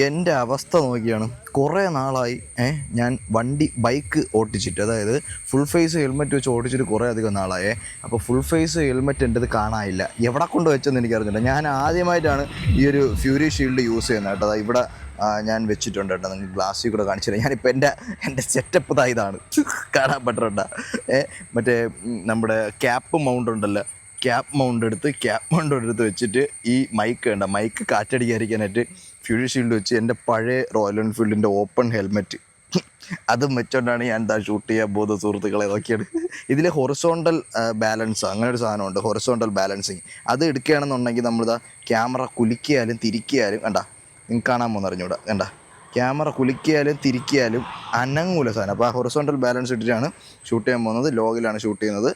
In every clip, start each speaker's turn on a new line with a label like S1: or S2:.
S1: എൻ്റെ അവസ്ഥ നോക്കിയാണ് കുറേ നാളായി ഞാൻ ബൈക്ക് ഓട്ടിച്ചിട്ട്, അതായത് ഫുൾ ഫേസ് ഹെൽമെറ്റ് വെച്ച് ഓടിച്ചിട്ട് കുറേ അധികം നാളായേ. അപ്പോൾ ഫുൾ ഫേസ് ഹെൽമെറ്റ് എൻ്റെ ഇത് കാണാനില്ല, എവിടെ കൊണ്ട് വെച്ചെന്ന് എനിക്കറിഞ്ഞില്ല. ഞാൻ ആദ്യമായിട്ടാണ് ഈ ഒരു ഫ്യൂരി ഷീൽഡ് യൂസ് ചെയ്യുന്നത് കേട്ടോ. അതായത് ഇവിടെ ഞാൻ വെച്ചിട്ടുണ്ട് കേട്ടോ, നിങ്ങൾക്ക് ഗ്ലാസ്സിൽ കൂടെ കാണിച്ചില്ല. ഞാനിപ്പോൾ എൻ്റെ സെറ്റപ്പ് ഇതാണ് കാണാൻ പറ്റുന്നുണ്ടോ? മറ്റേ നമ്മുടെ ക്യാപ്പ് മൗണ്ട് ഉണ്ടല്ലോ, ക്യാപ്പ് മൗണ്ട് എടുത്ത് വെച്ചിട്ട് ഈ മൈക്ക് കാറ്റടിക്കാതിരിക്കാനായിട്ട് ഫ്യൂരി ഷീൽഡ് വെച്ച് എൻ്റെ പഴയ റോയൽ എൻഫീൽഡിൻ്റെ ഓപ്പൺ ഹെൽമെറ്റ് അതും വെച്ചോണ്ടാണ് ഞാൻ ഷൂട്ട് ചെയ്യാൻ പോകുന്ന സുഹൃത്തുക്കളെ. നോക്കിയാണ് ഇതിൽ ഹൊറിസോണ്ടൽ ബാലൻസ്, അങ്ങനെ ഒരു സാധനമുണ്ട്, ഹൊറിസോണ്ടൽ ബാലൻസിങ്. അത് എടുക്കുകയാണെന്നുണ്ടെങ്കിൽ നമ്മളിതാ ക്യാമറ കുലിക്കിയാലും തിരിക്കിയാലും നിങ്ങൾക്ക് കാണാൻ പോകുന്ന അറിഞ്ഞൂടാ, ക്യാമറ കുലിക്കിയാലും തിരിക്കിയാലും അനങ്ങൂല സാധനം. അപ്പോൾ ആ ഹൊറിസോണ്ടൽ ബാലൻസ് ഇട്ടിട്ടാണ് ഷൂട്ട് ചെയ്യാൻ പോകുന്നത്. ലോഗിലാണ് ഷൂട്ട് ചെയ്യുന്നത്,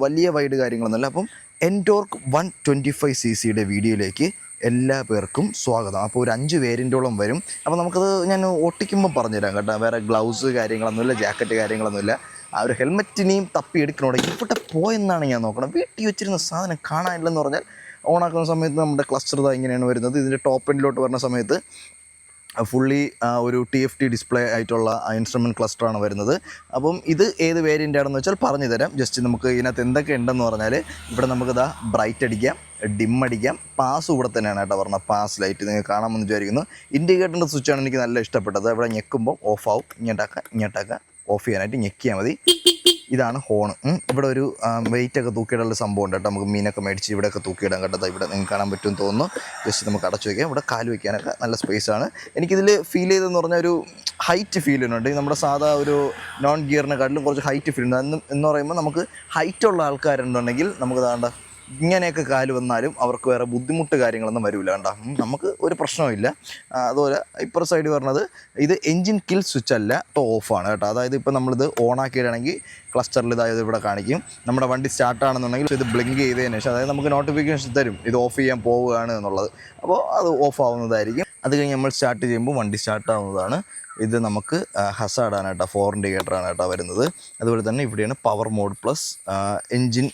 S1: വലിയ വൈഡ് കാര്യങ്ങളൊന്നുമില്ല. അപ്പം എൻടോർക്ക് 125cc വീഡിയോയിലേക്ക് എല്ലാ പേർക്കും സ്വാഗതം. അപ്പോൾ ഒരു 5 വേരിയൻറ്റോളം വരും. അപ്പോൾ നമുക്കത് ഞാൻ ഒട്ടിക്കുമ്പോൾ പറഞ്ഞുതരാം കേട്ടോ. വേറെ ഗ്ലൗസ് കാര്യങ്ങളൊന്നുമില്ല, ജാക്കറ്റ് കാര്യങ്ങളൊന്നുമില്ല. ആ ഒരു ഹെൽമെറ്റിനെയും തപ്പി എടുക്കണമെങ്കിൽ ഇവിടെ പോയെന്നാണ് ഞാൻ നോക്കണം. വീട്ടിൽ വെച്ചിരുന്ന സാധനം കാണാനില്ലെന്ന് പറഞ്ഞാൽ ഓണാക്കുന്ന സമയത്ത് നമ്മുടെ ക്ലസ്റ്റർ ഇങ്ങനെയാണ് വരുന്നത്. ഇതിൻ്റെ ടോപ്പ് എൻഡിലോട്ട് വരുന്ന സമയത്ത് ഫുള്ളി ഒരു TFT ഡിസ്പ്ലേ ആയിട്ടുള്ള ഇൻസ്ട്രുമെൻറ്റ് ക്ലസ്റ്ററാണ് വരുന്നത്. അപ്പം ഇത് ഏത് വേരിയൻ്റ് ആണെന്ന് വെച്ചാൽ പറഞ്ഞു തരാം. ജസ്റ്റ് നമുക്ക് ഇതിനകത്ത് എന്തൊക്കെ ഉണ്ടെന്ന് പറഞ്ഞാൽ, ഇവിടെ നമുക്കിതാ ബ്രൈറ്റ് അടിക്കാം, ഡിം അടിക്കാം, പാസ് ഇവിടെ തന്നെയാണ് കേട്ടോ പറഞ്ഞത്. പാസ് ലൈറ്റ് നിങ്ങൾക്ക് കാണാമെന്ന് വിചാരിക്കുന്നു. ഇൻഡിക്കേറ്ററിൻ്റെ സ്വിച്ചാണ് എനിക്ക് നല്ല ഇഷ്ടപ്പെട്ടത്. ഇവിടെ ഞെക്കുമ്പോൾ ഓഫ് ആവും, ഇങ്ങോട്ടാക്കാം ഓഫ് ചെയ്യാനായിട്ട് ഞെക്കിയാൽ മതി. ഇതാണ് ഹോൺ. ഇവിടെ ഒരു വെയിറ്റൊക്കെ തൂക്കിയിടുള്ള സംഭവം ഉണ്ട് കേട്ടോ. നമുക്ക് മീനൊക്കെ മേടിച്ച് ഇവിടെയൊക്കെ തൂക്കിയിടാൻ കേട്ടത്. ഇവിടെ നിങ്ങൾക്ക് കാണാൻ പറ്റുമെന്ന് തോന്നുന്നു. ജസ്റ്റ് നമുക്ക് അടച്ചു വയ്ക്കാം. ഇവിടെ കാല് വയ്ക്കാനൊക്കെ നല്ല സ്പേസാണ്. എനിക്കിതിൽ ഫീൽ ചെയ്തതെന്ന് പറഞ്ഞാൽ ഒരു ഹൈറ്റ് ഫീൽ ചെയ്യുന്നുണ്ട്. നമ്മുടെ സാധാ ഒരു നോൺ ഗിയറിനെക്കാട്ടിലും കുറച്ച് ഹൈറ്റ് ഫീൽ ഉണ്ട്. എന്ന് പറയുമ്പോൾ നമുക്ക് ഹൈറ്റുള്ള ആൾക്കാരുണ്ടെങ്കിൽ നമുക്ക് താണ്ട ഇങ്ങനെയൊക്കെ കാല് വന്നാലും അവർക്ക് വേറെ ബുദ്ധിമുട്ട് കാര്യങ്ങളൊന്നും വരില്ല കേട്ടോ. നമുക്ക് ഒരു പ്രശ്നവുമില്ല. അതുപോലെ ഇപ്പുറ സൈഡ് പറഞ്ഞത് ഇത് എൻജിൻ കിൽ സ്വിച്ച് അല്ല, ഇപ്പോൾ ഓഫാണ് കേട്ടോ. അതായത് ഇപ്പോൾ നമ്മളിത് ഓണാക്കിയിടാണെങ്കിൽ ക്ലസ്റ്ററിൽ ഇതായത് ഇവിടെ കാണിക്കും. നമ്മുടെ വണ്ടി സ്റ്റാർട്ടാണെന്നുണ്ടെങ്കിൽ ഇത് ബ്ലിങ്ക് ചെയ്തതിന് ശേഷം, അതായത് നമുക്ക് നോട്ടിഫിക്കേഷൻ തരും ഇത് ഓഫ് ചെയ്യാൻ പോവുകയാണ് എന്നുള്ളത്. അപ്പോൾ അത് ഓഫ് ആവുന്നതായിരിക്കും. അത് കഴിഞ്ഞ് നമ്മൾ സ്റ്റാർട്ട് ചെയ്യുമ്പോൾ വണ്ടി സ്റ്റാർട്ടാവുന്നതാണ്. ഇത് നമുക്ക് ഹസാർഡാണ് കേട്ടോ, 4 ഇൻഡിക്കേറ്ററാണ് കേട്ടോ വരുന്നത്. അതുപോലെ തന്നെ ഇവിടെയാണ് power mode plus engine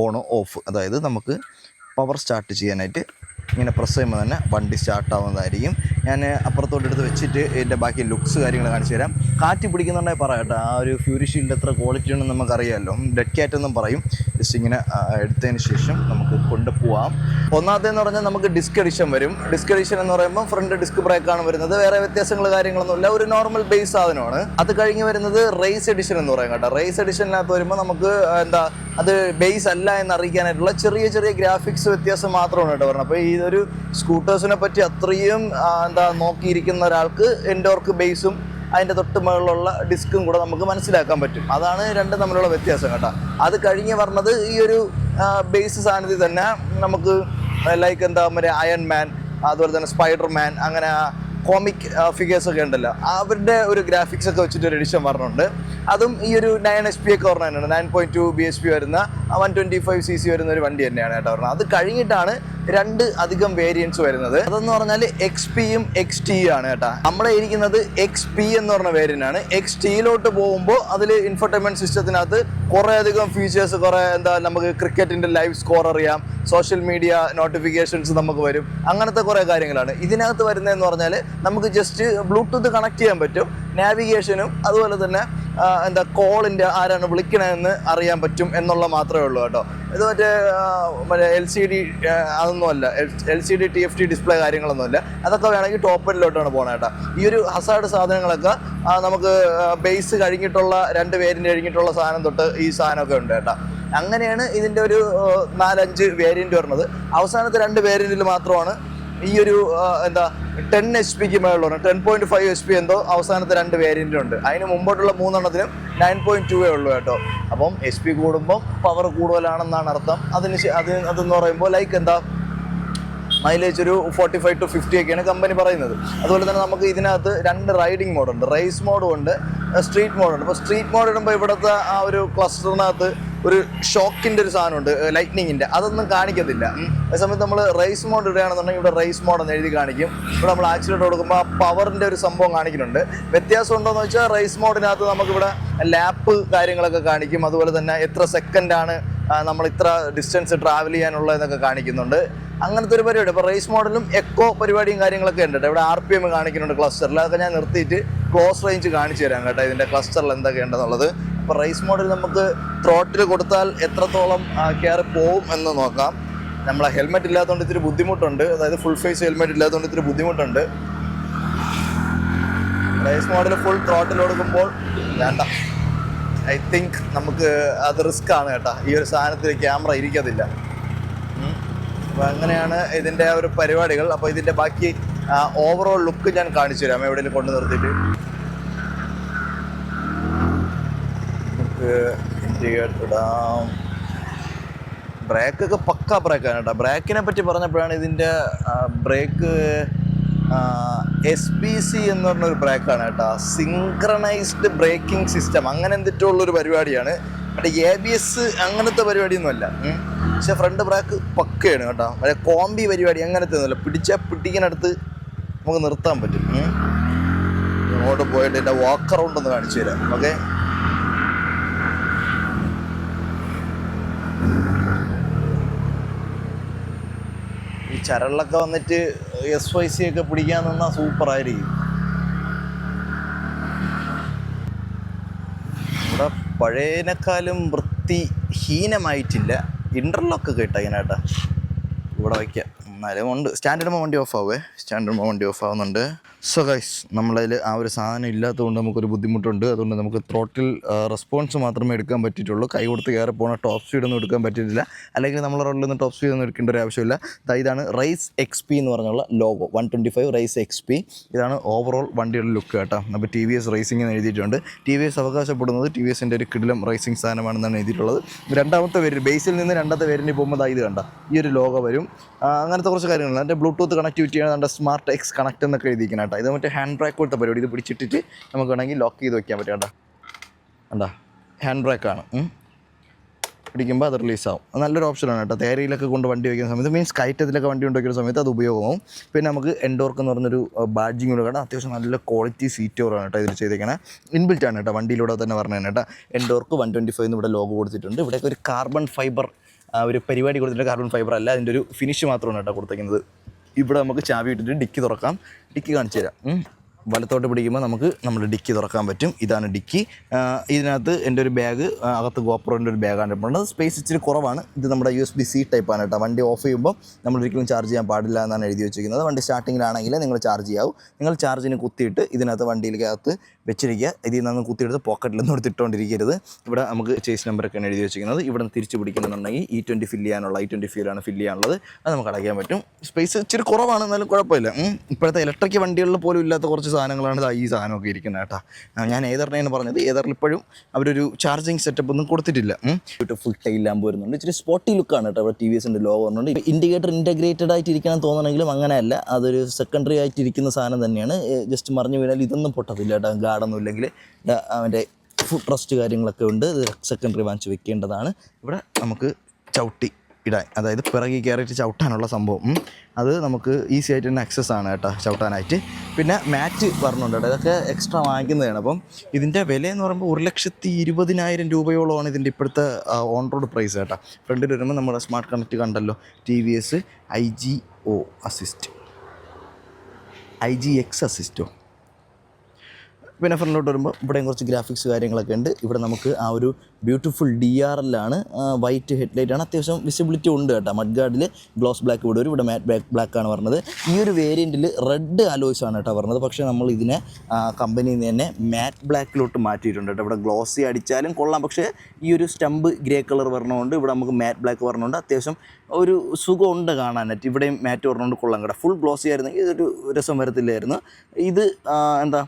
S1: on off. അതായത് നമുക്ക് പവർ സ്റ്റാർട്ട് ചെയ്യാനായിട്ട് ഇങ്ങനെ പ്രസ് ചെയ്യുമ്പോൾ തന്നെ വണ്ടി സ്റ്റാർട്ടാവുന്നതായിരിക്കും. ഞാൻ അപ്പുറത്തോട്ട് എടുത്ത് വെച്ചിട്ട് ഇതിൻ്റെ ബാക്കി ലുക്സ് കാര്യങ്ങൾ കാണിച്ചു തരാം. കാറ്റ് പിടിക്കുന്നുണ്ടെങ്കിൽ പറയാം കേട്ടോ. ആ ഒരു ഫ്യൂരി ഷീൽഡ് എത്ര ക്വാളിറ്റി ഉണ്ടെന്ന് നമുക്കറിയാമല്ലോ. ഡെഡ് ക്യാറ്റ് എന്നും പറയും. ജസ്റ്റ് ഇങ്ങനെ എടുത്തതിന് ശേഷം നമുക്ക് കൊണ്ടുപോകാം. ഒന്നാമത്തേന്ന് പറഞ്ഞാൽ നമുക്ക് ഡിസ്ക് എഡിഷൻ വരും. ഡിസ്ക് എഡിഷൻ എന്ന് പറയുമ്പോൾ ഫ്രണ്ട് ഡിസ്ക് ബ്രേക്കാണ് വരുന്നത്. വേറെ വ്യത്യാസങ്ങൾ കാര്യങ്ങളൊന്നുമില്ല, ഒരു നോർമൽ ബേസ് സാധനമാണ്. അത് കഴിഞ്ഞ് വരുന്നത് റേസ് എഡിഷൻ എന്ന് പറയും കേട്ടോ. റേസ് എഡിഷനകത്ത് വരുമ്പോൾ നമുക്ക് അത് ബേസ് അല്ല എന്ന് അറിയിക്കാനായിട്ടുള്ള ചെറിയ ചെറിയ ഗ്രാഫിക്സ് വ്യത്യാസം മാത്രമാണ് കേട്ടോ പറഞ്ഞത്. അപ്പോൾ ഇതൊരു സ്കൂട്ടേഴ്സിനെ പറ്റി അത്രയും നോക്കിയിരിക്കുന്ന ഒരാൾക്ക് എൻടോർക്ക് ബേസും അതിൻ്റെ തൊട്ട് മുകളിലുള്ള ഡിസ്കും കൂടെ നമുക്ക് മനസ്സിലാക്കാൻ പറ്റും. അതാണ് രണ്ടും തമ്മിലുള്ള വ്യത്യാസം കേട്ടോ. അത് കഴിഞ്ഞ് പറഞ്ഞത് ഈ ഒരു ബേസ് സാധനത്തിൽ തന്നെ നമുക്ക് ലൈക്ക് മറ്റേ അയൺ മാൻ, അതുപോലെ തന്നെ സ്പൈഡർ മാൻ, അങ്ങനെ കോമിക് ഫിഗേഴ്സൊക്കെ ഉണ്ടല്ലോ, അവരുടെ ഒരു ഗ്രാഫിക്സ് ഒക്കെ വെച്ചിട്ട് ഒരു എഡിഷൻ പറഞ്ഞിട്ടുണ്ട്. അതും ഈ ഒരു 9 HP ഒക്കെ പറഞ്ഞിട്ടുണ്ട്. 9.2 BHP വരുന്ന 125cc വരുന്ന ഒരു വണ്ടി തന്നെയാണ് കേട്ടോ പറഞ്ഞത്. അത് കഴിഞ്ഞിട്ടാണ് 2 അധികം വേരിയൻസ് വരുന്നത്. അതെന്ന് പറഞ്ഞാൽ XPയും XT ആണ് കേട്ടോ. നമ്മളെ ഇരിക്കുന്നത് XP എന്ന് പറഞ്ഞ വേരിയൻ്റാണ്. XTയിലോട്ട് പോകുമ്പോൾ അതിൽ ഇൻഫർടൈൻമെൻറ്റ് സിസ്റ്റത്തിനകത്ത് കുറേ അധികം ഫീച്ചേഴ്സ്, കുറേ നമുക്ക് ക്രിക്കറ്റിൻ്റെ ലൈവ് സ്കോർ അറിയാം, സോഷ്യൽ മീഡിയ നോട്ടിഫിക്കേഷൻസ് നമുക്ക് വരും, അങ്ങനത്തെ കുറേ കാര്യങ്ങളാണ് ഇതിനകത്ത് വരുന്നതെന്ന് പറഞ്ഞാൽ. നമുക്ക് ജസ്റ്റ് ബ്ലൂടൂത്ത് കണക്ട് ചെയ്യാൻ പറ്റും, നാവിഗേഷനും അതുപോലെ തന്നെ കോളിൻ്റെ ആരാണ് വിളിക്കണമെന്ന് അറിയാൻ പറ്റും എന്നുള്ള മാത്രമേ ഉള്ളൂ കേട്ടോ. ഇത് മറ്റേ LCD അതൊന്നുമല്ല, LCD TFT ഡിസ്പ്ലേ കാര്യങ്ങളൊന്നുമില്ല. അതൊക്കെ വേണമെങ്കിൽ ടോപ്പ് എൻഡിലോട്ടാണ് പോകുന്നത് കേട്ടോ. ഈ ഒരു ഹസാർഡ് സാധനങ്ങളൊക്കെ നമുക്ക് ബേസ് കഴിഞ്ഞിട്ടുള്ള 2 വേരിയൻ്റ് കഴിഞ്ഞിട്ടുള്ള സാധനം തൊട്ട് ഈ സാധനമൊക്കെ ഉണ്ട് കേട്ടോ. അങ്ങനെയാണ് ഇതിൻ്റെ ഒരു 4-5 വേരിയൻ്റ് വരുന്നത്. അവസാനത്തെ 2 വേരിയൻറ്റിൽ മാത്രമാണ് ഈ ഒരു 10 HP മേളുള്ള 10.5 HP എന്തോ അവസാനത്തെ 2 വേരിയൻ്റുണ്ട്. അതിന് മുമ്പോട്ടുള്ള 3 9.2 ഉള്ളൂ കേട്ടോ. അപ്പം SP കൂടുമ്പോൾ പവർ കൂടുതലാണെന്നാണ് അർത്ഥം. അതെന്ന് പറയുമ്പോൾ ലൈക്ക് മൈലേജ് ഒരു 45 to 50 ഒക്കെയാണ് കമ്പനി പറയുന്നത്. അതുപോലെ തന്നെ നമുക്ക് ഇതിനകത്ത് 2 റൈഡിങ് മോഡുണ്ട്, റേസ് മോഡും ഉണ്ട്, സ്ട്രീറ്റ് മോഡുണ്ട്. അപ്പോൾ സ്ട്രീറ്റ് മോഡ് ഇടുമ്പോൾ ഇവിടുത്തെ ആ ഒരു ക്ലസ്റ്ററിനകത്ത് ഒരു ഷോക്കിൻ്റെ ഒരു സാധനമുണ്ട്, ലൈറ്റ്നിങ്ങിൻ്റെ, അതൊന്നും കാണിക്കത്തില്ല. അതേസമയത്ത് നമ്മൾ റേസ് മോഡ് ഇടുകയാണെന്നുണ്ടെങ്കിൽ ഇവിടെ റേസ് മോഡെന്ന് എഴുതി കാണിക്കും. ഇവിടെ നമ്മൾ ആക്സിഡൻറ്റ് കൊടുക്കുമ്പോൾ ആ പവറിൻ്റെ ഒരു സംഭവം കാണിക്കുന്നുണ്ട്. വ്യത്യാസം ഉണ്ടോയെന്ന് വെച്ചാൽ റേസ് മോഡിനകത്ത് നമുക്കിവിടെ ലാപ്പ് കാര്യങ്ങളൊക്കെ കാണിക്കും. അതുപോലെ തന്നെ എത്ര സെക്കൻഡാണ് നമ്മൾ ഇത്ര ഡിസ്റ്റൻസ് ട്രാവൽ ചെയ്യാനുള്ളതെന്നൊക്കെ കാണിക്കുന്നുണ്ട്. അങ്ങനത്തെ ഒരു പരിപാടി. ഇപ്പോൾ റേസ് മോഡലും എക്കോ പരിപാടിയും കാര്യങ്ങളൊക്കെ ഉണ്ട് കേട്ടോ. ഇവിടെ RPM കാണിക്കുന്നുണ്ട് ക്ലസ്റ്ററിൽ. അതൊക്കെ ഞാൻ നിർത്തിയിട്ട് ക്ലോസ് റേഞ്ച് കാണിച്ചു തരാം കേട്ടോ, ഇതിൻ്റെ ക്ലസ്റ്ററിൽ എന്തൊക്കെയുണ്ടെന്നുള്ളത്. ഇപ്പോൾ റേസ് മോഡൽ നമുക്ക് ത്രോട്ടിൽ കൊടുത്താൽ എത്രത്തോളം കയറി പോവും എന്ന് നോക്കാം. നമ്മളെ ഹെൽമെറ്റ് ഇല്ലാത്തതുകൊണ്ട് ഇത്തിരി ബുദ്ധിമുട്ടുണ്ട്, അതായത് ഫുൾ ഫേസ് ഹെൽമെറ്റ് ഇല്ലാത്തതുകൊണ്ട് ഇത്തിരി ബുദ്ധിമുട്ടുണ്ട്. റേസ് മോഡൽ ഫുൾ ത്രോട്ടിൽ കൊടുക്കുമ്പോൾ വേണ്ട, ഐ തിങ്ക് നമുക്ക് അത് റിസ്ക് ആണ് കേട്ടോ. ഈ ഒരു സാധനത്തിൽ ക്യാമറ ഇരിക്കത്തില്ല. അപ്പോൾ അങ്ങനെയാണ് ഇതിൻ്റെ ഒരു പരിപാടികൾ. അപ്പോൾ ഇതിൻ്റെ ബാക്കി ഓവറോൾ ലുക്ക് ഞാൻ കാണിച്ചു തരാം എവിടെയെങ്കിലും കൊണ്ട് നിർത്തിയിട്ട്. നമുക്ക് ഇൻഡിക്കേറ്റർ ഇടാം. ബ്രേക്കൊക്കെ പക്കാ ബ്രേക്കാണ് കേട്ടോ. ബ്രേക്കിനെ പറ്റി പറഞ്ഞപ്പോഴാണ് ഇതിൻ്റെ ബ്രേക്ക് SBC എന്ന് പറഞ്ഞൊരു ബ്രേക്കാണ് കേട്ടോ. സിങ്ക്രണൈസ്ഡ് ബ്രേക്കിംഗ് സിസ്റ്റം അങ്ങനെ എന്തിട്ടുള്ളൊരു പരിപാടിയാണ്. മറ്റേ ABS അങ്ങനത്തെ പരിപാടിയൊന്നുമല്ല. പക്ഷെ ഫ്രണ്ട് ബ്രേക്ക് പക്കയാണ് കേട്ടോ. മറ്റേ കോമ്പി പരിപാടി അങ്ങനത്തെ ഒന്നുമില്ല. പിടിച്ചാൽ പിടിക്കുന്നിടത്ത് നമുക്ക് നിർത്താൻ പറ്റും. ഇങ്ങോട്ട് പോയിട്ട് എൻ്റെ വാക്ക് അറൗണ്ട് ഒന്ന് കാണിച്ചു തരാം. ഓക്കെ, ഈ ചരളിലൊക്കെ വന്നിട്ട് SYC ഒക്കെ പിടിക്കാൻ നിന്നാൽ സൂപ്പറായിരിക്കും. ഇവിടെ പഴയതിനേക്കാളും വൃത്തിഹീനമായിട്ടില്ല. ഇൻ്റർലോക്ക് കേട്ടോ ഇതിനായിട്ടാ ഇവിടെ വയ്ക്കാം. എന്നാലും ഉണ്ട്. സ്റ്റാൻഡേർഡ് വണ്ടി ഓഫ് ആവുമേ, സ്റ്റാൻഡേർഡ് വണ്ടി ഓഫ് ആവുന്നുണ്ട്. സോ ഗൈസ്, നമ്മളതിൽ ആ ഒരു സാധനം ഇല്ലാത്തതുകൊണ്ട് നമുക്കൊരു ബുദ്ധിമുട്ടുണ്ട്. അതുകൊണ്ട് നമുക്ക് ത്രോട്ടിൽ റെസ്പോൺസ് മാത്രമേ എടുക്കാൻ പറ്റിയിട്ടുള്ളൂ. കൈ കൊടുത്ത് കയറി പോകണ ടോപ്പ് സ്പീഡൊന്നും എടുക്കാൻ പറ്റിയിട്ടില്ല. അല്ലെങ്കിൽ നമ്മൾ റോഡിൽ നിന്ന് ടോപ്പ് സ്പീഡൊന്നും എടുക്കേണ്ട ഒരു ആവശ്യമില്ല. ഇതാണ് റൈസ് XP എന്ന് പറഞ്ഞുള്ള ലോഗോ 125 റൈസ് XP. ഇതാണ് ഓവറോൾ വണ്ടിയുടെ ലുക്ക് കേട്ടോ. അപ്പോൾ TVS റേസിംഗ് എന്ന് എഴുതിയിട്ടുണ്ട്. TVS അവകാശപ്പെടുന്നത് TVSൻ്റെ ഒരു കിടിലം റേസിംഗ് സാധനമാണെന്നാണ് എഴുതിയിട്ടുള്ളത്. രണ്ടാമത്തെ വേരിയൻറ്റ്, ബേസിൽ നിന്ന് രണ്ടാമത്തെ വേരിയൻറ്റ് പോകുമ്പോൾ ഇത് കണ്ട ഈ ഒരു ലോഗോ വരും. അങ്ങനത്തെ കുറച്ച് കാര്യങ്ങളുണ്ട്. അതിൻ്റെ ബ്ലൂടൂത്ത് കണക്ടിവിറ്റിയാണ്, നമ്മുടെ സ്മാർട്ട് X കണക്ട് എന്നൊക്കെ എഴുതിയിരിക്കണം കേട്ടോ. ഇത് മറ്റേ ഹാൻഡ് ബ്രേക്ക് കൊടുത്ത പരിപാടി. ഇത് പിടിച്ചിട്ടിട്ട് നമുക്ക് വേണമെങ്കിൽ ലോക്ക് ചെയ്ത് വയ്ക്കാൻ പറ്റും കേട്ടോ. കണ്ടാ, ഹാൻഡ് ബ്രേക്കാണ്. പിടിക്കുമ്പോൾ അത് റിലീസാവും. നല്ലൊരു ഓപ്ഷനാണ് കേട്ടോ. തേരയിലൊക്കെ കൊണ്ട് വണ്ടി വയ്ക്കുന്ന സമയത്ത്, മീൻസ് കയറ്റത്തിലൊക്കെ വണ്ടി കൊണ്ട് വയ്ക്കുന്ന സമയത്ത് അത് ഉപയോഗമാവും. പിന്നെ നമുക്ക് എൻഡോർക്ക് എന്ന് പറഞ്ഞൊരു ബാഡ്ജിങ് കൂടെ കാണാം. അത്യാവശ്യം നല്ല ക്വാളിറ്റി സീറ്റോറാണ് കേട്ടോ ഇതിൽ ചെയ്തേക്കുന്നത്. ഇൻബിൽറ്റാണ് കേട്ടോ, വണ്ടിയിലൂടെ തന്നെ പറഞ്ഞതാണ് കേട്ടോ. എൻഡോർക്ക് 125 എന്ന് ഇവിടെ ലോഗോ കൊടുത്തിട്ടുണ്ട്. ഇവിടെയൊക്കെ ഒരു കാർബൺ ഫൈബർ ഒരു പരിപാടി കൊടുത്തിട്ട്, കാർബൺ ഫൈബർ അല്ല, അതിൻ്റെ ഒരു ഫിനിഷ് മാത്രമാണ് കേട്ടോ കൊടുത്തേക്കുന്നത്. ഇവിടെ നമുക്ക് ചാവി ഇട്ടിട്ട് ഡിക്കി തുറക്കാം. ഡിക്കി കാണിച്ചു തരാം. വലത്തോട്ട് പിടിക്കുമ്പോൾ നമുക്ക് നമ്മുടെ ഡിക്കി തുറക്കാൻ പറ്റും. ഇതാണ് ഡിക്കി. ഇതിനകത്ത് എൻ്റെ ഒരു ബാഗ്, അകത്ത് ഗോപ്രോൻ്റെ ഒരു ബാഗാണ് ഇപ്പോഴുള്ളത്. സ്പേസ് ഇച്ചിരി കുറവാണ്. ഇത് നമ്മുടെ USB-C ടൈപ്പാണ് കേട്ടോ. വണ്ടി ഓഫ് ചെയ്യുമ്പോൾ നമ്മൾ ഒരിക്കലും ചാർജ് ചെയ്യാൻ പാടില്ല എന്നാണ് എഴുതി വെച്ചിരിക്കുന്നത്. വണ്ടി സ്റ്റാർട്ടിങ്ങിലാണെങ്കിൽ നിങ്ങൾ ചാർജ് ചെയ്യാവും. നിങ്ങൾ ചാർജിന് കുത്തിയിട്ട് ഇതിനകത്ത് വണ്ടിയിലേക്കകത്ത് വെച്ചിരിക്കുക. ഇതിൽ നിന്ന് കുത്തിയെടുത്ത് പോക്കറ്റിലൊന്നും എടുത്തിട്ടുകൊണ്ടിരിക്കരുത്. ഇവിടെ നമുക്ക് ചേസ് നമ്പറൊക്കെയാണ് എഴുതി വെച്ചിരിക്കുന്നത്. ഇവിടെ നിന്ന് തിരിച്ച് പിടിക്കുന്നുണ്ടെങ്കിൽ E20 ഫില്ല് ചെയ്യാനുള്ള E20 ഫ്യൂലാണ് ഫില്ല് ചെയ്യാനുള്ളത്. അത് നമുക്ക് അടയ്ക്കാൻ പറ്റും. സ്പേസ് ഇച്ചിരി കുറവാണ്, എന്നാലും കുഴപ്പമില്ല. ഇപ്പോഴത്തെ ഇലക്ട്രിക് വണ്ടികളിൽ പോലും ഇല്ലാത്ത കുറച്ച് സാധനങ്ങളാണ് ഈ സാധനമൊക്കെ ഇരിക്കുന്നത് കേട്ടോ. ഞാൻ ഏതറിനെയാണ് പറഞ്ഞത്. ഏതറിൽ ഇപ്പോഴും അവരൊരു ചാർജിങ് സെറ്റപ്പ് ഒന്നും കൊടുത്തിട്ടില്ല. ഫുൾ ടൈൽ ലാമ്പ് വരുന്നുണ്ട്. ഇച്ചിരി സ്പോട്ടി ലുക്കാണ് കേട്ടോ. ഇവിടെ TVSൻ്റെ ലോഗോ വരുന്നുണ്ട്. ഇൻഡിക്കേറ്റർ ഇൻറ്റഗ്രേറ്റഡ് ആയിട്ടിരിക്കണം തോന്നണമെങ്കിലും അങ്ങനെയല്ല, അതൊരു സെക്കൻഡറി ആയിട്ടിരിക്കുന്ന സാധനം തന്നെയാണ്. ജസ്റ്റ് മറിഞ്ഞു വീണാൽ ഇതൊന്നും പൊട്ടത്തില്ല കേട്ടോ. ഗാർഡൊന്നും ഇല്ലെങ്കിൽ അവൻ്റെ ഫുഡ് ട്രസ്റ്റ് കാര്യങ്ങളൊക്കെ ഉണ്ട്. ഇത് സെക്കൻഡറി വാങ്ങിച്ച് വെക്കേണ്ടതാണ്. ഇവിടെ നമുക്ക് ചവിട്ടി ഇടാൻ, അതായത് പിറകി കയറിയിട്ട് ചവിട്ടാനുള്ള സംഭവം, അത് നമുക്ക് ഈസി ആയിട്ട് തന്നെ ആക്സസ് ആണ് കേട്ടോ ചവിട്ടാനായിട്ട്. പിന്നെ മാറ്റ് പറഞ്ഞുണ്ട് കേട്ടോ. ഇതൊക്കെ എക്സ്ട്രാ വാങ്ങിക്കുന്നതാണ്. അപ്പം ഇതിൻ്റെ വിലയെന്ന് പറയുമ്പോൾ 1,20,000 രൂപയോളമാണ് ഇതിൻ്റെ ഇപ്പോഴത്തെ ഓൺ റോഡ് പ്രൈസ് കേട്ടോ. ഫ്രണ്ടിൽ വരുമ്പോൾ നമ്മുടെ സ്മാർട്ട് കണക്റ്റ് കണ്ടല്ലോ, TVS IGO അസിസ്റ്റ്, IGX അസിസ്റ്റോ. പിന്നെ ഫ്രണ്ടിലോട്ട് വരുമ്പോൾ ഇവിടെയും കുറച്ച് ഗ്രാഫിക്സ് കാര്യങ്ങളൊക്കെ ഉണ്ട്. ഇവിടെ നമുക്ക് ആ ഒരു ബ്യൂട്ടിഫുൾ DRL-ആണ്. വൈറ്റ് ഹെഡ്ലൈറ്റാണ്. അത്യാവശ്യം വിസിബിലിറ്റി ഉണ്ട് കേട്ടോ. മഡ് ഗാർഡിൽ ഗ്ലോസ് ബ്ലാക്ക് ഇവിടെ വരും. ഇവിടെ മാറ്റ് ബ്ലാക്കാണ് പറഞ്ഞത്. ഈ ഒരു വേരിയൻറ്റിൽ റെഡ് അലോയ്സ് ആണ് കേട്ടോ പറഞ്ഞത്. പക്ഷേ നമ്മൾ ഇതിനെ കമ്പനിയിൽ നിന്ന് തന്നെ മാറ്റ് ബ്ലാക്കിലോട്ട് മാറ്റിയിട്ടുണ്ട് കേട്ടോ. ഇവിടെ ഗ്ലോസി അടിച്ചാലും കൊള്ളാം, പക്ഷേ ഈ ഒരു സ്റ്റമ്പ് ഗ്രേ കളർ പറഞ്ഞുകൊണ്ട് ഇവിടെ നമുക്ക് മാറ്റ് ബ്ലാക്ക് പറഞ്ഞുകൊണ്ട് അത്യാവശ്യം ഒരു സുഖമുണ്ട് കാണാനായിട്ട്. ഇവിടെയും മാറ്റ് പറഞ്ഞുകൊണ്ട് കൊള്ളാം കേട്ടോ. ഫുൾ ഗ്ലോസി ആയിരുന്നെങ്കിൽ ഇതൊരു രസം വരത്തില്ലായിരുന്നു. ഇത് എന്താ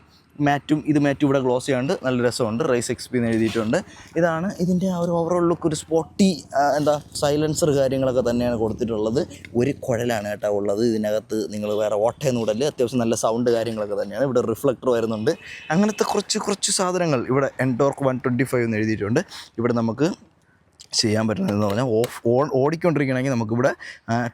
S1: മാറ്റും ഇവിടെ ഗ്ലോസ് ചെയ്യാണ്ട് നല്ല രസമുണ്ട്. റൈസ് XP എന്ന് എഴുതിയിട്ടുണ്ട്. ഇതാണ് ഇതിൻ്റെ ആ ഒരു ഓവറോൾ ലുക്ക്. ഒരു സ്പോട്ടി സൈലൻസർ കാര്യങ്ങളൊക്കെ തന്നെയാണ് കൊടുത്തിട്ടുള്ളത്. ഒരു കുഴലാണ് കേട്ടോ ഉള്ളത് ഇതിനകത്ത്. നിങ്ങൾ വേറെ ഓട്ടയൊന്നും ഇടല്. അത്യാവശ്യം നല്ല സൗണ്ട് കാര്യങ്ങളൊക്കെ തന്നെയാണ്. ഇവിടെ റിഫ്ലക്ടർ വരുന്നുണ്ട്. അങ്ങനത്തെ കുറച്ച് സാധനങ്ങൾ. ഇവിടെ എൻഡോർക്ക് 125 എന്ന് എഴുതിയിട്ടുണ്ട്. ഇവിടെ നമുക്ക് ചെയ്യാൻ പറ്റുന്നതെന്ന് പറഞ്ഞാൽ ഓടിക്കൊണ്ടിരിക്കുകയാണെങ്കിൽ നമുക്കിവിടെ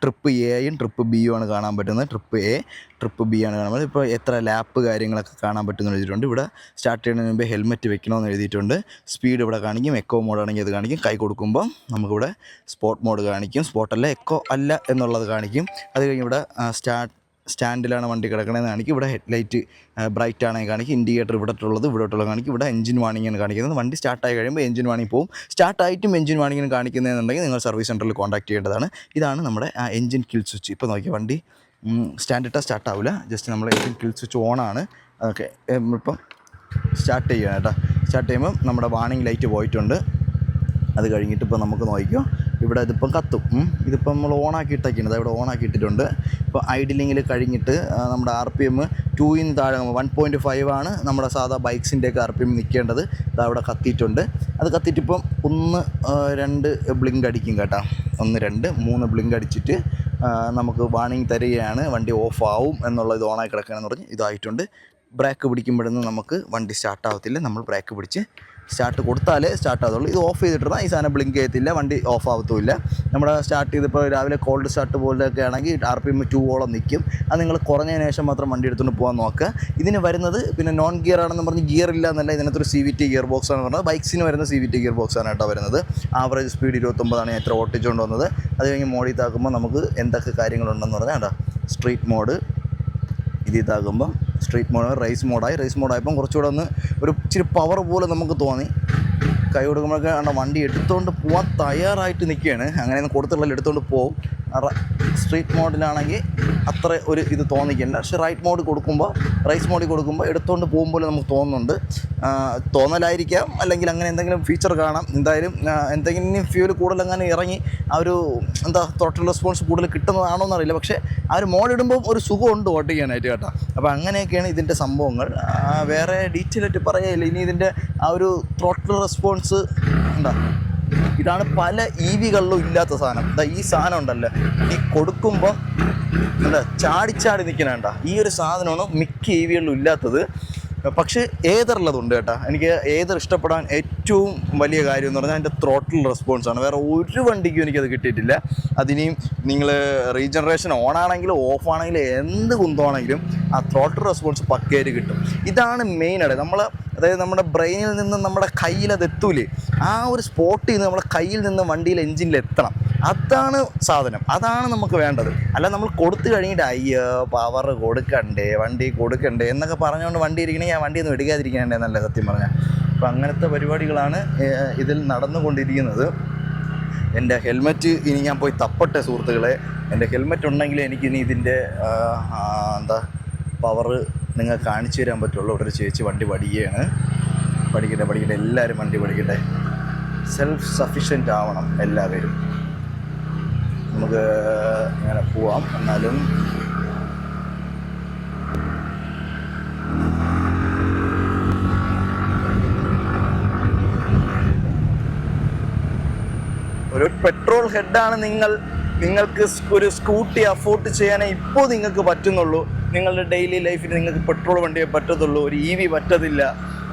S1: ട്രിപ്പ് എയും ട്രിപ്പ് ബിയും ആണ് കാണാൻ പറ്റുന്നത്. ട്രിപ്പ് എ ട്രിപ്പ് ബി ആണ് കാണാൻ പറ്റുന്നത്. ഇപ്പോൾ എത്ര ലാപ്പ് കാര്യങ്ങളൊക്കെ കാണാൻ പറ്റുമെന്ന് എഴുതിയിട്ടുണ്ട്. ഇവിടെ സ്റ്റാർട്ട് ചെയ്യുന്നതിന് മുമ്പ് ഹെൽമെറ്റ് വെക്കണമെന്ന് എഴുതിയിട്ടുണ്ട്. സ്പീഡ് ഇവിടെ കാണിക്കും. എക്കോ മോഡാണെങ്കിൽ അത് കാണിക്കും. കൈ കൊടുക്കുമ്പോൾ നമുക്കിവിടെ സ്പോർട്ട് മോഡ് കാണിക്കും. സ്പോർട്ടല്ല, എക്കോ അല്ല എന്നുള്ളത് കാണിക്കും. അത് കഴിഞ്ഞ് ഇവിടെ സ്റ്റാൻഡിലാണ് വണ്ടി കിടക്കണമെന്ന് കാണിക്കും. ഇവിടെ ഹെഡ്ലൈറ്റ് ബ്രൈറ്റ് ആണെങ്കിൽ കാണിക്കും. ഇൻഡിക്കേറ്റർ ഇവിടോട്ടുള്ളത് കാണിക്കും. ഇവിടെ എഞ്ചിൻ വാണിംഗാണ് കാണിക്കുന്നത്. വണ്ടി സ്റ്റാർട്ടായി കഴിയുമ്പോൾ എഞ്ചിൻ വാണിംഗ് പോകും. സ്റ്റാർട്ടായിട്ടും എഞ്ചിൻ വാണിംഗിന് കാണിക്കുന്നതെന്നുണ്ടെങ്കിൽ നിങ്ങൾ സർവീസ് സെൻറ്ററിൽ കോൺടാക്ട് ചെയ്യേണ്ടതാണ്. ഇതാണ് നമ്മുടെ എഞ്ചിൻ കിൽ സ്വിച്ച്. ഇപ്പോൾ നോക്കിയാൽ വണ്ടി സ്റ്റാൻഡിട്ടാൽ സ്റ്റാർട്ടാവില്ല. ജസ്റ്റ് നമ്മൾ എഞ്ചിൻ കിൽ സ്വിച്ച് ഓണാണ്. ഓക്കെ, ഇപ്പം സ്റ്റാർട്ട് ചെയ്യുകയാണ് കേട്ടോ. സ്റ്റാർട്ട് ചെയ്യുമ്പം നമ്മുടെ വാണിംഗ് ലൈറ്റ് പോയിട്ടുണ്ട്. അത് കഴിഞ്ഞിട്ട് ഇപ്പോൾ നമുക്ക് നോക്കിക്കോ, ഇവിടെ ഇതിപ്പം കത്തും. ഇതിപ്പം നമ്മൾ ഓണാക്കി ഇട്ടേക്കുന്നത്, ഇവിടെ ഓണാക്കി ഇട്ടിട്ടുണ്ട്. ഇപ്പോൾ ഐഡിലിങ്ങിൽ കഴിഞ്ഞിട്ട് നമ്മുടെ RPM 2 താഴെ 1.5 ആണ് നമ്മുടെ സാധാ ബൈക്സിൻ്റെയൊക്കെ RPM നിൽക്കേണ്ടത്. ഇതവിടെ കത്തിയിട്ടുണ്ട്. അത് കത്തിയിട്ടിപ്പം 1 2 ബ്ലിങ്ക് അടിക്കും കേട്ടോ. 1 2 3 ബ്ലിങ്ക് അടിച്ചിട്ട് നമുക്ക് വാണിംഗ് തരികയാണ്. വണ്ടി ഓഫ് ആവും എന്നുള്ളത്, ഇത് ഓണായി കിടക്കുകയാണെന്ന് പറഞ്ഞ് ഇതായിട്ടുണ്ട്. ബ്രേക്ക് പിടിക്കുമ്പോഴൊന്നും നമുക്ക് വണ്ടി സ്റ്റാർട്ടാവത്തില്ല. നമ്മൾ ബ്രേക്ക് പിടിച്ച് സ്റ്റാർട്ട് കൊടുത്താലേ സ്റ്റാർട്ടാകത്തുള്ളൂ. ഇത് ഓഫ് ചെയ്തിട്ടിരുന്നാൽ ഈ സാധനം ബ്ലിങ്ക് ചെയ്യത്തില്ല, വണ്ടി ഓഫ് ആവത്തുമില്ല. നമ്മുടെ സ്റ്റാർട്ട് ചെയ്തിപ്പോൾ രാവിലെ കോൾഡ് സ്റ്റാർട്ട് പോലെയൊക്കെ ആണെങ്കിൽ RPM 2 നിൽക്കും. അത് നിങ്ങൾ കുറഞ്ഞതിന് ശേഷം മാത്രം വണ്ടി എടുത്തുകൊണ്ട് പോകാൻ നോക്കുക. ഇതിന് വരുന്നത് പിന്നെ നോൺ ഗിയർ ആണെന്ന് പറഞ്ഞ് ഗിയർ ഇല്ല എന്നല്ല, ഇതിനകത്തൊരു CVT ഗിയർ ബോക്സ് ആണ് പറഞ്ഞത്. ബൈക്സിന് വരുന്ന CVT ഗിയർ ബോക്സ് ആണ് കേട്ടോ വരുന്നത്. ആവറേജ് സ്പീഡ് 29 ഞാൻ എത്ര ഓട്ടിച്ചുകൊണ്ട് വന്നത്. അത് കഴിഞ്ഞ് മോഡിൽ താക്കുമ്പോൾ നമുക്ക് എന്തൊക്കെ കാര്യങ്ങളുണ്ടെന്ന് പറഞ്ഞാൽ കേട്ടോ. സ്ട്രീറ്റ് മോഡ് ഇതാകുമ്പം സ്ട്രീറ്റ് മോഡ് റേസ് മോഡായപ്പം കുറച്ചുകൂടെ ഒരു ഇച്ചിരി പവർ പോലെ നമുക്ക് തോന്നി. കൈ കൊടുക്കുമ്പോഴൊക്കെ വണ്ടി എടുത്തുകൊണ്ട് പോകാൻ തയ്യാറായിട്ട് നിൽക്കുകയാണ്. അങ്ങനെയൊന്നും കൊടുത്തുള്ള എടുത്തുകൊണ്ട് പോകും. സ്ട്രീറ്റ് മോഡിലാണെങ്കിൽ അത്ര ഒരു ഇത് തോന്നിക്കില്ല. പക്ഷേ റൈസ് മോഡിൽ കൊടുക്കുമ്പോൾ എടുത്തുകൊണ്ട് പോകുമ്പോൾ നമുക്ക് തോന്നുന്നുണ്ട്. തോന്നലായിരിക്കാം, അല്ലെങ്കിൽ അങ്ങനെ എന്തെങ്കിലും ഫീച്ചർ കാണാം. എന്തായാലും എന്തെങ്കിലും ഫ്യൂൽ കൂടുതലെങ്ങനെ ഇറങ്ങി ആ ഒരു ത്രോട്ടിൽ റെസ്പോൺസ് കൂടുതൽ കിട്ടുന്നതാണോ എന്നറിയില്ല. പക്ഷേ ആ ഒരു മോഡിടുമ്പോൾ ഒരു സുഖമുണ്ട് ഓട്ടിക്കാനായിട്ട് കേട്ടോ. അപ്പോൾ അങ്ങനെയൊക്കെയാണ് ഇതിൻ്റെ സംഭവങ്ങൾ. വേറെ ഡീറ്റെയിൽ ആയിട്ട് പറയുകയില്ല. ഇനി ഇതിൻ്റെ ആ ഒരു ത്രോട്ടിൽ റെസ്പോൺസ് ഇതാണ് പല EVകളിലും ഇല്ലാത്ത സാധനം. ഈ സാധനം ഉണ്ടല്ലോ, ഈ കൊടുക്കുമ്പോൾ ചാടി നിൽക്കണേണ്ട ഈ ഒരു സാധനമാണ് മിക്ക EVകളിലും ഇല്ലാത്തത്. പക്ഷേ ഏതറുള്ളതുണ്ട് കേട്ടോ. എനിക്ക് ഏതർ ഇഷ്ടപ്പെടാൻ ഏറ്റവും വലിയ കാര്യം എന്ന് പറഞ്ഞാൽ അതിൻ്റെ ത്രോട്ടിൽ റെസ്പോൺസാണ്. വേറെ ഒരു വണ്ടിക്കും എനിക്കത് കിട്ടിയിട്ടില്ല. അതിനെയും നിങ്ങൾ റീജനറേഷൻ ഓണാണെങ്കിലും ഓഫ് ആണെങ്കിലും എന്ത് കുന്തമാണെങ്കിലും ആ ത്രോട്ടിൽ റെസ്പോൺസ് പക്കയായിട്ട് കിട്ടും. ഇതാണ് മെയിനായിട്ട് അതായത് നമ്മുടെ ബ്രെയിനിൽ നിന്ന് നമ്മുടെ കയ്യിൽ അത് എത്തൂലേ, ആ ഒരു സ്പോട്ടിൽ നിന്ന് നമ്മുടെ കയ്യിൽ നിന്ന് വണ്ടിയിൽ എൻജിനിൽ എത്തണം. അതാണ് സാധനം, അതാണ് നമുക്ക് വേണ്ടത്. അല്ല നമ്മൾ കൊടുത്തു കഴിഞ്ഞിട്ട് അയ്യോ പവർ കൊടുക്കണ്ടേ, വണ്ടി കൊടുക്കണ്ടേ എന്നൊക്കെ പറഞ്ഞുകൊണ്ട് വണ്ടി ഇരിക്കണമെങ്കിൽ ആ വണ്ടിയൊന്നും എടുക്കാതിരിക്കണ്ടേ എന്നല്ല സത്യം പറഞ്ഞാൽ. അപ്പോൾ അങ്ങനത്തെ പരിപാടികളാണ് ഇതിൽ നടന്നുകൊണ്ടിരിക്കുന്നത്. എൻ്റെ ഹെൽമെറ്റ് ഇനി ഞാൻ പോയി തപ്പട്ടെ സുഹൃത്തുക്കളെ. എൻ്റെ ഹെൽമെറ്റ് ഉണ്ടെങ്കിൽ എനിക്കിനി ഇതിൻ്റെ പവർ നിങ്ങൾ കാണിച്ചു തരാൻ പറ്റുള്ളൂ. ഇവിടെ ഒരു ചേച്ചി വണ്ടി പഠിക്കുകയാണ്. പഠിക്കട്ടെ എല്ലാവരും വണ്ടി പഠിക്കട്ടെ. സെൽഫ് സഫിഷ്യൻ്റ് ആവണം എല്ലാവരും. നമുക്ക് ഇങ്ങനെ പോവാം. എന്നാലും ഒരു പെട്രോൾ ഹെഡാണ് നിങ്ങൾക്ക് ഒരു സ്കൂട്ടി അഫോർഡ് ചെയ്യാനേ ഇപ്പോൾ നിങ്ങൾക്ക് പറ്റുന്നുള്ളൂ. നിങ്ങളുടെ ഡെയിലി ലൈഫിൽ നിങ്ങൾക്ക് പെട്രോൾ വണ്ടിയെ പറ്റത്തുള്ളൂ. ഒരു EV പറ്റത്തില്ല.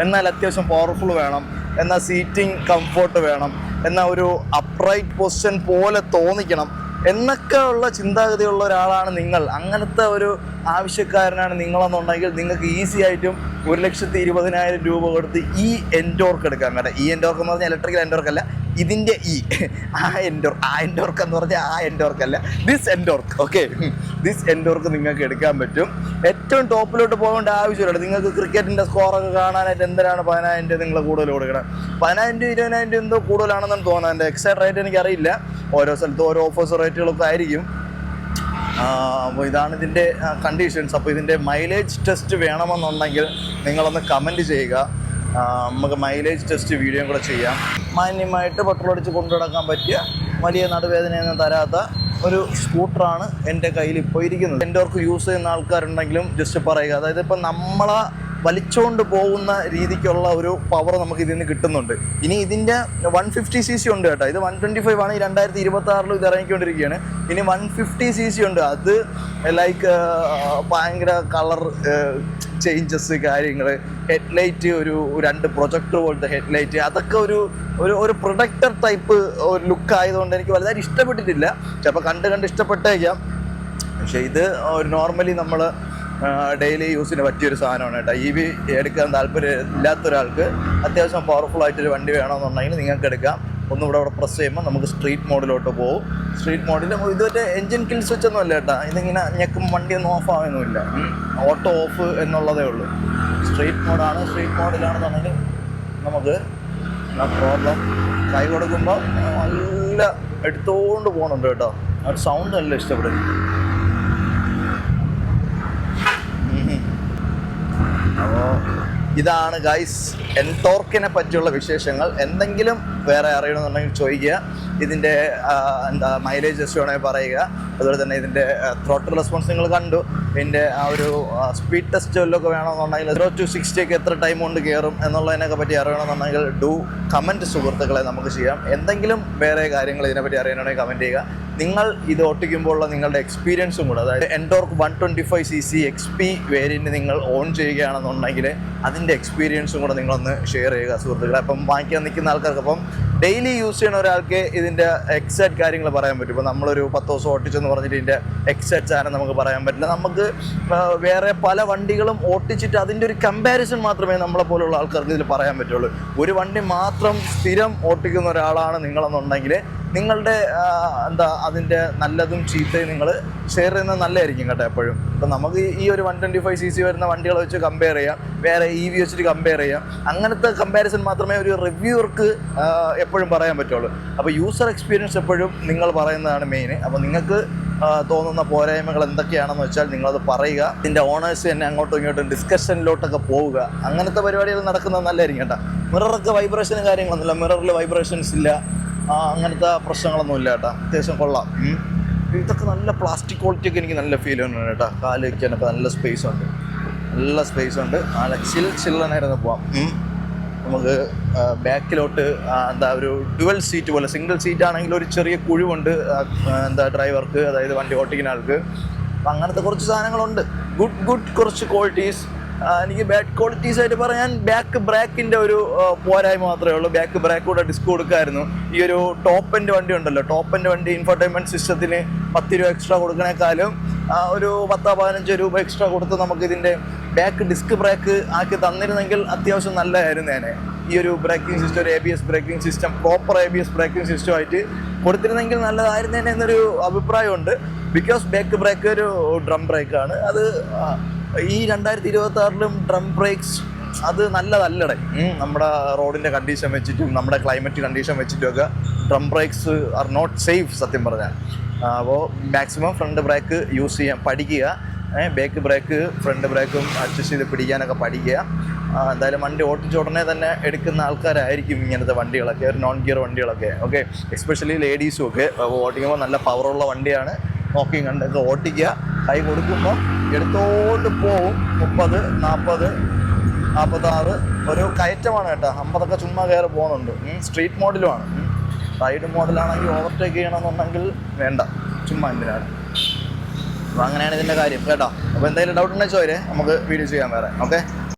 S1: എന്നാൽ അത്യാവശ്യം പവർഫുൾ വേണം, എന്നാൽ സീറ്റിംഗ് കംഫോർട്ട് വേണം, എന്നാൽ ഒരു അപ്രൈറ്റ് പൊസിഷൻ പോലെ തോന്നിക്കണം എന്നൊക്കെ ഉള്ള ചിന്താഗതിയുള്ള ഒരാളാണ് നിങ്ങൾ. അങ്ങനത്തെ ഒരു ആവശ്യക്കാരനാണ് നിങ്ങളെന്നുണ്ടെങ്കിൽ നിങ്ങൾക്ക് ഈസി ആയിട്ടും 1,20,000 രൂപ കൊടുത്ത് ഈ എൻഡോർക്ക് എടുക്കാം കേട്ടോ. ഈ എൻഡോർക്ക് എന്ന് പറഞ്ഞാൽ ഇലക്ട്രിക്കൽ എൻഡോർക്ക് അല്ല, ഇതിൻ്റെ ആ എൻഡോർക്ക് എന്ന് പറഞ്ഞാൽ ആ എൻഡോർക്ക് അല്ല, this Ntorq. Okay, this Ntorq നിങ്ങൾക്ക് എടുക്കാൻ പറ്റും. ഏറ്റവും ടോപ്പിലോട്ട് പോകേണ്ട ആവശ്യമില്ല. നിങ്ങൾക്ക് ക്രിക്കറ്റിൻ്റെ സ്കോറൊക്കെ കാണാനായിട്ട് എന്തിനാണ് 10,000 നിങ്ങൾ കൂടുതൽ കൊടുക്കണം. 10,000 20,000 എന്തോ കൂടുതലാണെന്നാണ് തോന്നുന്നത്. എൻ്റെ എക്സാക്ട് റേറ്റ് എനിക്കറിയില്ല. ഓരോ സ്ഥലത്തും ഓരോ ഓഫേഴ്സ് റേറ്റുകളൊക്കെ ആയിരിക്കും. അപ്പോൾ ഇതാണ് ഇതിൻ്റെ കണ്ടീഷൻസ്. അപ്പോൾ ഇതിൻ്റെ മൈലേജ് ടെസ്റ്റ് വേണമെന്നുണ്ടെങ്കിൽ നിങ്ങളൊന്ന് കമൻറ്റ് ചെയ്യുക. നമുക്ക് മൈലേജ് ടെസ്റ്റ് വീഡിയോയും കൂടെ ചെയ്യാം. മാന്യമായിട്ട് പെട്രോൾ അടിച്ച് കൊണ്ടു നടക്കാൻ പറ്റിയ വലിയ നടുവേദനയൊന്നും തരാത്ത ഒരു സ്കൂട്ടറാണ് എൻ്റെ കയ്യിൽ ഇപ്പോൾ ഇരിക്കുന്നത്. എൻഡോർക്ക് യൂസ് ചെയ്യുന്ന ആൾക്കാരുണ്ടെങ്കിലും ജസ്റ്റ് പറയുക. അതായത് ഇപ്പം നമ്മളെ വലിച്ചുകൊണ്ട് പോകുന്ന രീതിക്കുള്ള ഒരു പവർ നമുക്ക് ഇതിൽ നിന്ന് കിട്ടുന്നുണ്ട്. ഇനി ഇതിൻ്റെ 150cc ഉണ്ട് കേട്ടോ. ഇത് 125 ആണ്. 2026 ഇത് ഇറങ്ങിക്കൊണ്ടിരിക്കുകയാണ്. ഇനി 150cc ഉണ്ട്. അത് ലൈക്ക് ഭയങ്കര കളർ ചേഞ്ചസ് കാര്യങ്ങൾ, ഹെഡ്ലൈറ്റ് ഒരു 2 പ്രൊജക്ടർ പോലത്തെ ഹെഡ്ലൈറ്റ്, അതൊക്കെ ഒരു പ്രൊഡക്ടർ ടൈപ്പ് ഒരു ലുക്ക് ആയതുകൊണ്ട് എനിക്ക് വലുതായിട്ട് ഇഷ്ടപ്പെട്ടിട്ടില്ല. ചിലപ്പോൾ കണ്ട് ഇഷ്ടപ്പെട്ടേക്കാം. പക്ഷേ ഇത് നോർമലി നമ്മൾ ഡെയിലി യൂസിന് പറ്റിയൊരു സാധനമാണ് കേട്ടോ. EV എടുക്കാൻ താല്പര്യം ഇല്ലാത്ത ഒരാൾക്ക് അത്യാവശ്യം പവർഫുൾ ആയിട്ടൊരു വണ്ടി വേണമെന്നുണ്ടെങ്കിൽ നിങ്ങൾക്ക് എടുക്കാം. ഒന്നുകൂടെ അവിടെ പ്രസ് ചെയ്യുമ്പോൾ നമുക്ക് സ്ട്രീറ്റ് മോഡിലോട്ട് പോകും. സ്ട്രീറ്റ് മോഡിൽ ഇതുവരെ എൻജിൻ കിൽ സ്വിച്ച് ഒന്നും അല്ല കേട്ടോ. ഇതിങ്ങനെ ഞെക്കും വണ്ടിയൊന്നും ഓഫ് ആവുന്നില്ല, ഓട്ടോ ഓഫ് എന്നുള്ളതേ ഉള്ളൂ. സ്ട്രീറ്റ് മോഡാണ്. സ്ട്രീറ്റ് മോഡിലാണെന്നുണ്ടെങ്കിൽ നമുക്ക് പ്രോബ്ലം. കൈ കൊടുക്കുമ്പോൾ നല്ല എടുത്തുകൊണ്ട് പോകുന്നുണ്ട് കേട്ടോ. ആ സൗണ്ട് നല്ല ഇഷ്ടപ്പെടും. അപ്പോൾ ഇതാണ് ഗൈസ് എൻടോർക്കിനെ പറ്റിയുള്ള വിശേഷങ്ങൾ. എന്തെങ്കിലും വേറെ അറിയണമെന്നുണ്ടെങ്കിൽ ചോദിക്കുക. ഇതിൻ്റെ മൈലേജ് ജസ്റ്റ് വേണമെങ്കിൽ പറയുക. അതുപോലെ തന്നെ ഇതിൻ്റെ ത്രോട്ടിൽ റെസ്പോൺസ് നിങ്ങൾ കണ്ടു. ഇതിൻ്റെ ആ ഒരു സ്പീഡ് ടെസ്റ്റ് വല്ലതൊക്കെ വേണമെന്നുണ്ടെങ്കിൽ 0 to 60 എത്ര ടൈം കൊണ്ട് കയറും എന്നുള്ളതിനൊക്കെ പറ്റി അറിയണമെന്നുണ്ടെങ്കിൽ കമൻറ്റ് സുഹൃത്തുക്കളെ നമുക്ക് ചെയ്യാം. എന്തെങ്കിലും വേറെ കാര്യങ്ങൾ ഇതിനെപ്പറ്റി അറിയണമെങ്കിൽ കമൻറ്റ് ചെയ്യുക. നിങ്ങൾ ഇത് ഓട്ടിക്കുമ്പോഴുള്ള നിങ്ങളുടെ എക്സ്പീരിയൻസും കൂടെ, അതായത് എൻടോർക്ക് 125cc XP വേരിയൻറ്റ് നിങ്ങൾ ഓൺ ചെയ്യുകയാണെന്നുണ്ടെങ്കിൽ അതിൻ്റെ എക്സ്പീരിയൻസും കൂടെ നിങ്ങളൊന്ന് ഷെയർ ചെയ്യുക സുഹൃത്തുക്കളെ. അപ്പം വാങ്ങിക്കാൻ നിൽക്കുന്ന ആൾക്കാർക്ക്, അപ്പം ഡെയിലി യൂസ് ചെയ്യുന്ന ഒരാൾക്ക് ഇതിൻ്റെ എക്സാക്ട് കാര്യങ്ങൾ പറയാൻ പറ്റും. ഇപ്പോൾ നമ്മളൊരു 10 ദിവസം ഓട്ടിച്ചെന്ന് പറഞ്ഞിട്ട് ഇതിൻ്റെ എക്സാക്ട് സാധനം നമുക്ക് പറയാൻ പറ്റില്ല. നമുക്ക് വേറെ പല വണ്ടികളും ഓട്ടിച്ചിട്ട് അതിൻ്റെ ഒരു കമ്പാരിസൺ മാത്രമേ നമ്മളെ പോലുള്ള ആൾക്കാർക്ക് ഇതിൽ പറയാൻ പറ്റുള്ളൂ. ഒരു വണ്ടി മാത്രം സ്ഥിരം ഓട്ടിക്കുന്ന ഒരാളാണ് നിങ്ങളെന്നുണ്ടെങ്കിൽ നിങ്ങളുടെ അതിൻ്റെ നല്ലതും ചീത്തയും നിങ്ങൾ ഷെയർ ചെയ്യുന്നത് നല്ലതായിരിക്കും കേട്ടോ എപ്പോഴും. ഇപ്പം നമുക്ക് ഈ ഒരു 125cc വരുന്ന വണ്ടികളെ വെച്ച് കമ്പയർ ചെയ്യാം, വേറെ EV വെച്ചിട്ട് കമ്പയർ ചെയ്യാം. അങ്ങനത്തെ കമ്പാരിസൺ മാത്രമേ ഒരു റിവ്യൂവർക്ക് എപ്പോഴും പറയാൻ പറ്റുള്ളൂ. അപ്പോൾ യൂസർ എക്സ്പീരിയൻസ് എപ്പോഴും നിങ്ങൾ പറയുന്നതാണ് മെയിൻ. അപ്പോൾ നിങ്ങൾക്ക് തോന്നുന്ന പോരായ്മകൾ എന്തൊക്കെയാണെന്ന് വെച്ചാൽ നിങ്ങളത് പറയുക. ഇതിൻ്റെ ഓണേഴ്സ് തന്നെ അങ്ങോട്ടും ഇങ്ങോട്ടും ഡിസ്കഷനിലോട്ടൊക്കെ പോവുക. അങ്ങനത്തെ പരിപാടികൾ നടക്കുന്നത് നല്ലതായിരിക്കും കേട്ടോ. മിററൊക്കെ വൈബ്രേഷനും കാര്യങ്ങളൊന്നുമില്ല, മിററിൽ വൈബ്രേഷൻസ് ഇല്ല, അങ്ങനത്തെ പ്രശ്നങ്ങളൊന്നും ഇല്ല കേട്ടോ. അത്യാവശ്യം കൊള്ളാം. ഇതൊക്കെ നല്ല പ്ലാസ്റ്റിക് ക്വാളിറ്റിയൊക്കെ എനിക്ക് നല്ല ഫീൽ ചെയ്യുന്നുണ്ട് കേട്ടോ. കാല് വയ്ക്കാനൊക്കെ നല്ല സ്പേസ് ഉണ്ട്, നല്ല ചില്ലനായിരുന്നു പോവാം. നമുക്ക് ബാക്കിലോട്ട് ഒരു ഡുവൽ സീറ്റ് പോലെ, സിംഗിൾ സീറ്റ് ആണെങ്കിൽ ഒരു ചെറിയ കുഴിവുണ്ട് ഡ്രൈവർക്ക്, അതായത് വണ്ടി ഓട്ടിക്കുന്ന ആൾക്ക്. അപ്പം അങ്ങനത്തെ കുറച്ച് സാധനങ്ങളുണ്ട്. ഗുഡ് കുറച്ച് ക്വാളിറ്റീസ്. എനിക്ക് ബാഡ് ക്വാളിറ്റീസ് ആയിട്ട് പറയാൻ ബാക്ക് ബ്രേക്കിൻ്റെ ഒരു പോരായ്മ മാത്രമേ ഉള്ളൂ. ബാക്ക് ബ്രേക്ക് കൂടെ ഡിസ്ക് കൊടുക്കായിരുന്നു. ഈ ഒരു ടോപ്പ് എൻഡ് വണ്ടി ഉണ്ടല്ലോ, ടോപ്പ് എൻഡ് വണ്ടി ഇൻഫർടൈൻമെൻറ്റ് സിസ്റ്റത്തിന് 10 രൂപ എക്സ്ട്രാ കൊടുക്കണേക്കാളും ഒരു 10-15 രൂപ എക്സ്ട്രാ കൊടുത്ത് നമുക്കിതിൻ്റെ ബാക്ക് ഡിസ്ക് ബ്രേക്ക് ആക്കി തന്നിരുന്നെങ്കിൽ അത്യാവശ്യം നല്ലതായിരുന്നേനെ. ഈ ഒരു ബ്രേക്കിംഗ് സിസ്റ്റം, ഒരു ABS braking system, proper ABS braking സിസ്റ്റമായിട്ട് കൊടുത്തിരുന്നെങ്കിൽ നല്ലതായിരുന്നേനെ എന്നൊരു അഭിപ്രായമുണ്ട്. ബിക്കോസ് ബാക്ക് ബ്രേക്ക് ഒരു ഡ്രം ബ്രേക്കാണ്. അത് ഈ 2026 ഡ്രം ബ്രേക്സ് അത് നല്ലതല്ലടേ. നമ്മുടെ റോഡിൻ്റെ കണ്ടീഷൻ വെച്ചിട്ടും നമ്മുടെ ക്ലൈമറ്റ് കണ്ടീഷൻ വെച്ചിട്ടുമൊക്കെ drum brakes are not safe സത്യം പറഞ്ഞാൽ. അപ്പോൾ മാക്സിമം ഫ്രണ്ട് ബ്രേക്ക് യൂസ് ചെയ്യാൻ പഠിക്കുക. ബാക്ക് ബ്രേക്ക് ഫ്രണ്ട് ബ്രേക്കും അഡ്ജസ്റ്റ് ചെയ്ത് പിടിക്കാനൊക്കെ പഠിക്കുക. എന്തായാലും വണ്ടി ഓട്ടിച്ച ഉടനെ തന്നെ എടുക്കുന്ന ആൾക്കാരായിരിക്കും ഇങ്ങനത്തെ വണ്ടികളൊക്കെ, ഒരു നോൺ ഗിയർ വണ്ടികളൊക്കെ. ഓക്കെ, എസ്പെഷ്യലി ലേഡീസും ഒക്കെ ഓട്ടിക്കുമ്പോൾ നല്ല പവറുള്ള വണ്ടിയാണ്. നോക്കി കണ്ടൊക്കെ ഓട്ടിക്കുക. കൈ കൊടുക്കുമ്പോൾ എടുത്തോണ്ട് പോവും. 30, 40, 46 ഒരു കയറ്റമാണ് കേട്ടോ. 50ഒക്കെ ചുമ്മാ കയറി പോകുന്നുണ്ട്. സ്ട്രീറ്റ് മോഡിലുമാണ്. റൈഡ് മോഡിലാണെങ്കിൽ ഓവർടേക്ക് ചെയ്യണമെന്നുണ്ടെങ്കിൽ വേണ്ട, ചുമ്മാ എന്തിനാണ്. അപ്പോൾ അങ്ങനെയാണ് ഇതിൻ്റെ കാര്യം കേട്ടോ. അപ്പോൾ എന്തെങ്കിലും ഡൗട്ട് ഉണ്ടെങ്കിൽ ചോദിച്ചേ, നമുക്ക് വീഡിയോ ചെയ്യാൻ വേറെ. ഓക്കെ.